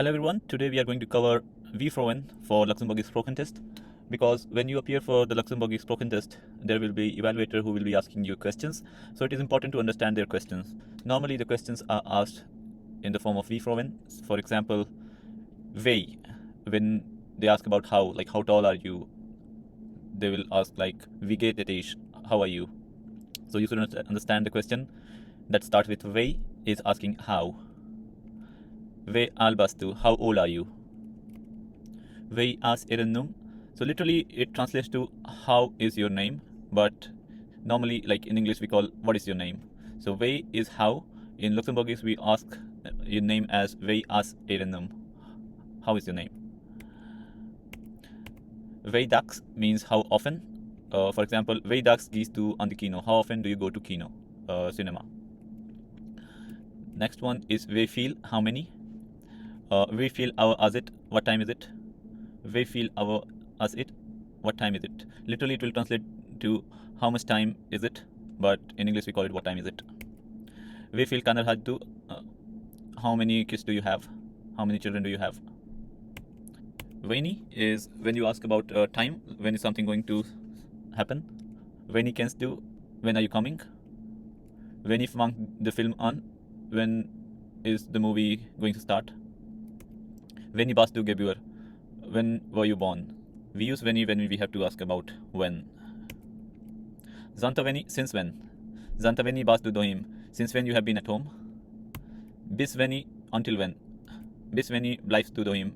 Hello everyone, today we are going to cover W-Froen for Luxembourgish Sproochentest, because when you appear for the Luxembourgish Sproochentest, there will be evaluator who will be asking you questions, so it is important to understand their questions. Normally the questions are asked in the form of W-Froen. For example, Wei, when they ask about how, like how tall are you, they will ask like Wie geht es dich, how are you? So you should understand the question that starts with Wei is asking how. Ve albastu, how old are you? Ve as irennum. So literally it translates to how is your name, but normally like in English we call what is your name. So Ve is how. In Luxembourgish we ask your name as Ve as irennum. How is your name? Ve dags means how often. For example, Ve dags gehst du an die Kino. How often do you go to Kino? Cinema. Next one is Ve viel, how many? We feel our as it, what time is it? We feel our as it, what time is it? Literally it will translate to how much time is it, but in English we call it what time is it. We feel kanar haddu, how many kids do you have? How many children do you have? Veini is when you ask about time, when is something going to happen. Veini kennst du, when are you coming? When if the film on, when is the movie going to start? When warst du geboren? When were you born? We use when we have to ask about when. Zanta since when? Zanta warst du daheim? Since when you have been at home? Bis until when? Bis bleibst du daheim?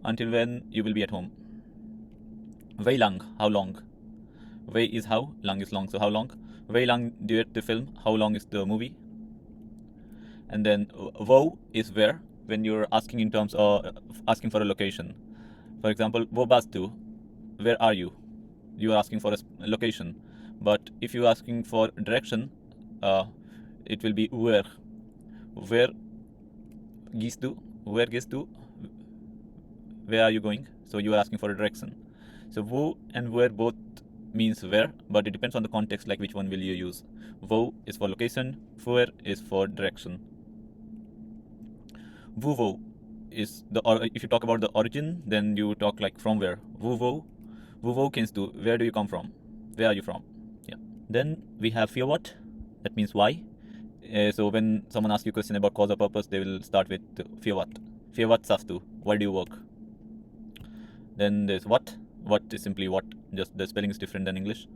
Until when you will be at home. Wie lang, how long? Wie is how, lang is long, so how long? Wie lang duret the film? How long is the movie? And then wo is where, when you're asking in terms of asking for a location. For example, wo bist du? Where are you? You are asking for a location. But if you're asking for direction, it will be where. Where gehst du? Where gehst du? Where are you going? So you are asking for a direction. So wo and where both means where, but it depends on the context, like which one will you use. Wo is for location, where is for direction. Wo is if you talk about the origin, then you talk like from where. Wo kennst du, where do you come from? Where are you from? Yeah. Then we have für what, that means why. So when someone asks you a question about cause or purpose, they will start with für what. Für what sagst du, why do you work? Then there's what. What is simply what, just the spelling is different than English.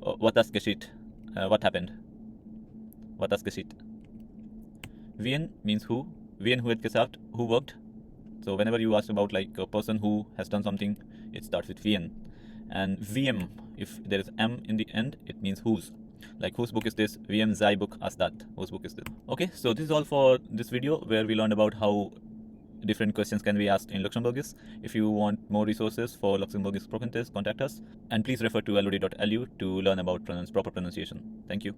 What has geschieht, what happened. What has geschieht. Wen means who. Wen who had gesagt, who worked. So whenever you ask about like a person who has done something, it starts with wen. And VM, if there is M in the end, it means whose. Like whose book is this? VM sei book as that. Whose book is this? Okay, so this is all for this video where we learned about how different questions can be asked in Luxembourgish. If you want more resources for Luxembourgish Sproochentest, contact us. And please refer to lod.lu to learn about proper pronunciation. Thank you.